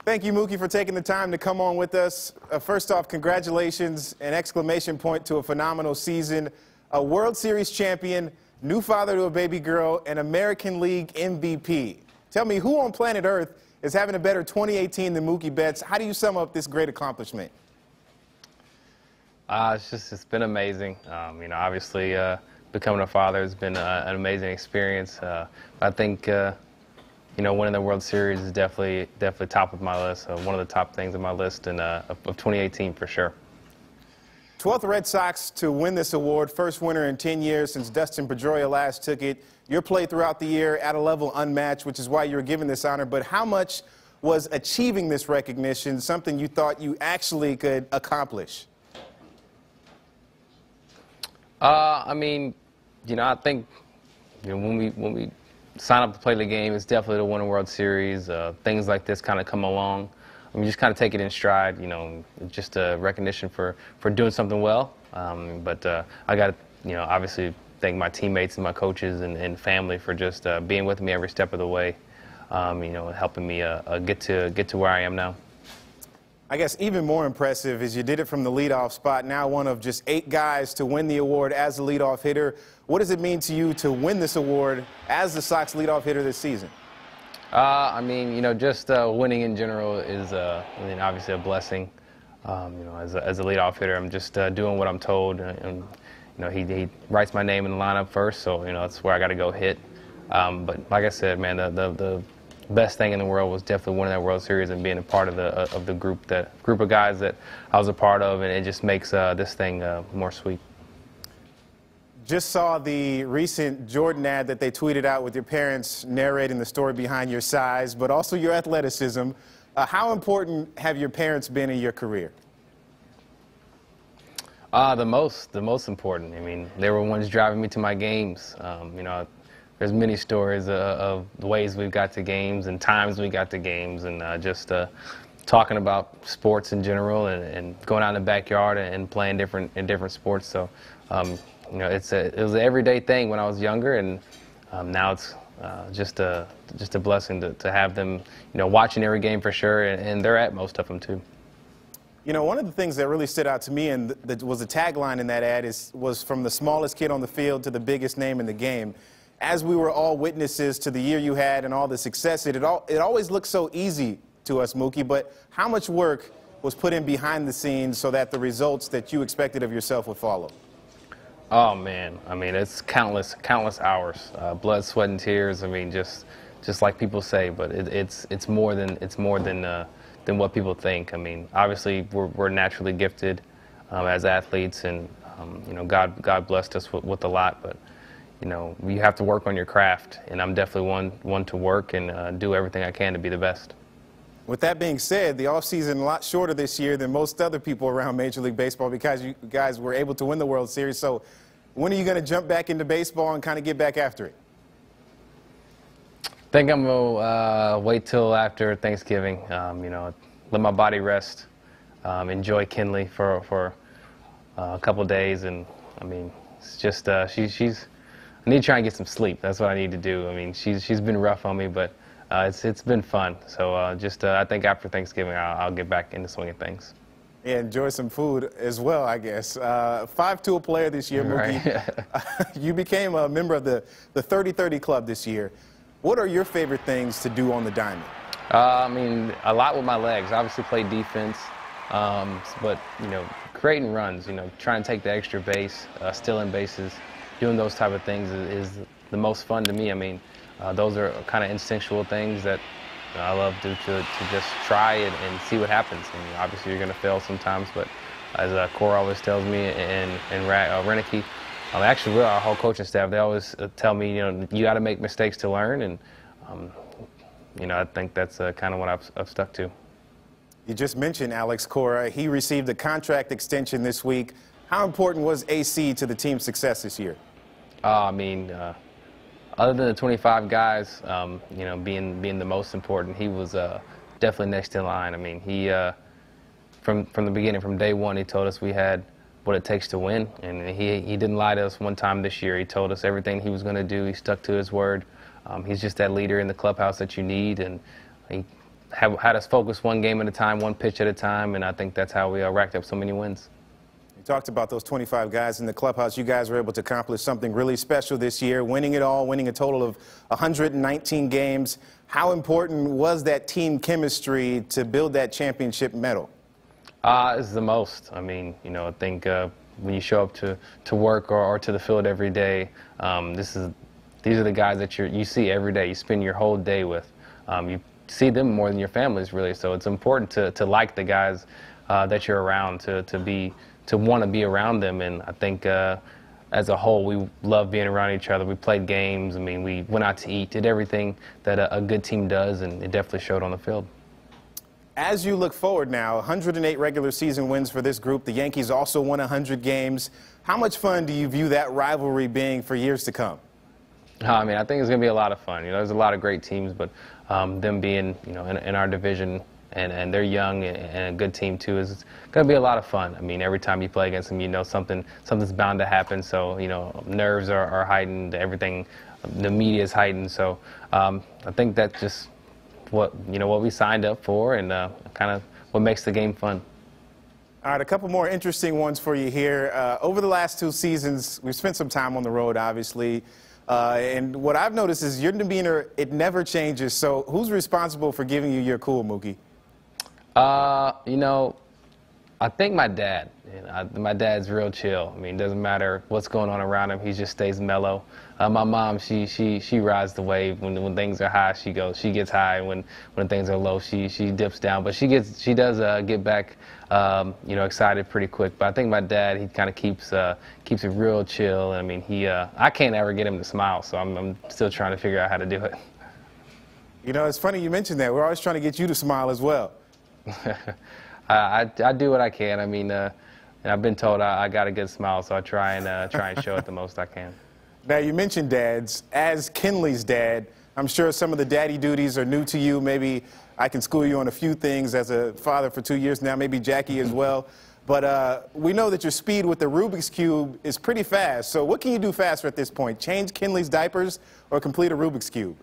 Thank you, Mookie, for taking the time to come on with us. First off, congratulations, an exclamation point to a phenomenal season, a World Series champion, new father to a baby girl, and American League MVP. Tell me, who on planet Earth is having a better 2018 than Mookie Betts? How do you sum up this great accomplishment? It's been amazing. Obviously, becoming a father has been an amazing experience. I think, winning the World Series is definitely top of my list. One of the top things on my list of 2018 for sure. 12th Red Sox to win this award, first winner in 10 years since Dustin Pedroia last took it. Your play throughout the year at a level unmatched, which is why you were given this honor. But how much was achieving this recognition something you thought you actually could accomplish? I think when we sign up to play the game, it's definitely to win a World Series. Things like this kind of come along. You just kind of take it in stride, just a recognition for doing something well. I got to, obviously thank my teammates and my coaches and family for just being with me every step of the way, helping me get to where I am now. I guess even more impressive is you did it from the leadoff spot, now one of just 8 guys to win the award as a leadoff hitter. What does it mean to you to win this award as the Sox leadoff hitter this season? Just winning in general is, obviously a blessing. As a leadoff hitter, I'm just doing what I'm told, and he writes my name in the lineup first, so that's where I got to go hit. But like I said, man, the best thing in the world was definitely winning that World Series and being a part of the group of guys that I was a part of, and it just makes this thing more sweet. Just saw the recent Jordan ad that they tweeted out with your parents narrating the story behind your size, but also your athleticism. How important have your parents been in your career? The most important. They were ones driving me to my games. There's many stories of the ways we've got to games and times we got to games, and just talking about sports in general and going out in the backyard and playing in different sports. So, it was an everyday thing when I was younger, and now it's just a blessing to have them, watching every game for sure, and they're at most of them too. One of the things that really stood out to me, and that was a tagline in that ad, was from the smallest kid on the field to the biggest name in the game. As we were all witnesses to the year you had and all the success, it always looked so easy to us, Mookie, but how much work was put in behind the scenes so that the results that you expected of yourself would follow? Oh man, it's countless hours, blood, sweat, and tears. Just like people say, but it's more than what people think. Obviously we're naturally gifted as athletes, and God blessed us with a lot, but you have to work on your craft, and I'm definitely one to work and do everything I can to be the best. With that being said, the offseason a lot shorter this year than most other people around Major League Baseball because you guys were able to win the World Series. So when are you going to jump back into baseball and kind of get back after it? I think I'm going to wait till after Thanksgiving, let my body rest, enjoy Kinley for a couple days, and it's just I need to try and get some sleep. That's what I need to do. She's been rough on me, but it's been fun. So I think after Thanksgiving I'll get back into swinging things. Yeah, enjoy some food as well, I guess. 5-tool player this year, Mookie. Right. You became a member of the 30-30 club this year. What are your favorite things to do on the diamond? A lot with my legs. Obviously play defense, but creating runs, trying to take the extra base, stealing bases, doing those type of things is the most fun to me. Those are kind of instinctual things that I love to just try it and see what happens. Obviously you're going to fail sometimes, but as Cora always tells me, and Renicky, actually our whole coaching staff, they always tell me, you got to make mistakes to learn, and I think that's kind of what I've stuck to. You just mentioned Alex Cora. He received a contract extension this week. How important was AC to the team's success this year? Other than the 25 guys, being the most important, he was definitely next in line. He from the beginning, from day one, he told us we had what it takes to win, and he didn't lie to us one time this year. He told us everything he was going to do. He stuck to his word. He's just that leader in the clubhouse that you need, and he had us focus one game at a time, one pitch at a time, and I think that's how we racked up so many wins. You talked about those 25 guys in the clubhouse. You guys were able to accomplish something really special this year, winning it all, winning a total of 119 games. How important was that team chemistry to build that championship medal? It's the most. I mean, you know, I think when you show up to work or to the field every day, these are the guys that you see every day. You spend your whole day with. You see them more than your families, really. So it's important to like the guys that you're around, to want to be around them. And I think as a whole, we love being around each other. We played games. I mean, we went out to eat, did everything that a good team does, and it definitely showed on the field. As you look forward now, 108 regular season wins for this group. The Yankees also won 100 games. How much fun do you view that rivalry being for years to come? I mean, I think it's going to be a lot of fun. You know, there's a lot of great teams, but them being, you know, in our division, and they're young and a good team too, is going to be a lot of fun. I mean, every time you play against them, you know something's bound to happen. So, you know, nerves are heightened, everything, the media is heightened. So I think that's just what we signed up for, and kind of what makes the game fun. All right, a couple more interesting ones for you here. Over the last 2 seasons, we've spent some time on the road, obviously. And what I've noticed is your demeanor, it never changes. So who's responsible for giving you your cool, Mookie? You know, I think my dad. My dad's real chill. I mean, it doesn't matter what's going on around him. He just stays mellow. My mom, she rides the wave. When things are high, she gets high. When things are low, she dips down. But she does get back, you know, excited pretty quick. But I think my dad, he kind of keeps it real chill. I mean, I can't ever get him to smile, so I'm still trying to figure out how to do it. You know, it's funny you mentioned that. We're always trying to get you to smile as well. I do what I can. I mean, and I've been told I got a good smile, so I try and show it the most I can. Now, you mentioned dads. As Kenley's dad, I'm sure some of the daddy duties are new to you. Maybe I can school you on a few things as a father for 2 years now, maybe Jackie as well. But we know that your speed with the Rubik's Cube is pretty fast. So what can you do faster at this point? Change Kenley's diapers or complete a Rubik's Cube?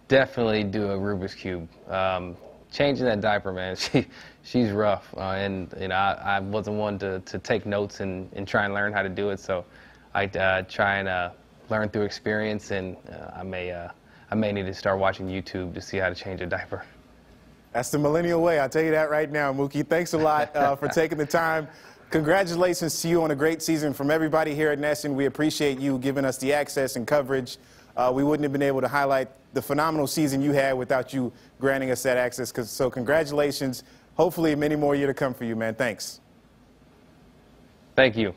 Definitely do a Rubik's Cube. Changing that diaper, man, she's rough. And you know, I wasn't one to take notes and try and learn how to do it. So I try and learn through experience, and I may need to start watching YouTube to see how to change a diaper. That's the millennial way. I'll tell you that right now, Mookie. Thanks a lot for taking the time. Congratulations to you on a great season. From everybody here at NESN, we appreciate you giving us the access and coverage. We wouldn't have been able to highlight the phenomenal season you had without you granting us that access. So congratulations. Hopefully many more years to come for you, man. Thanks. Thank you.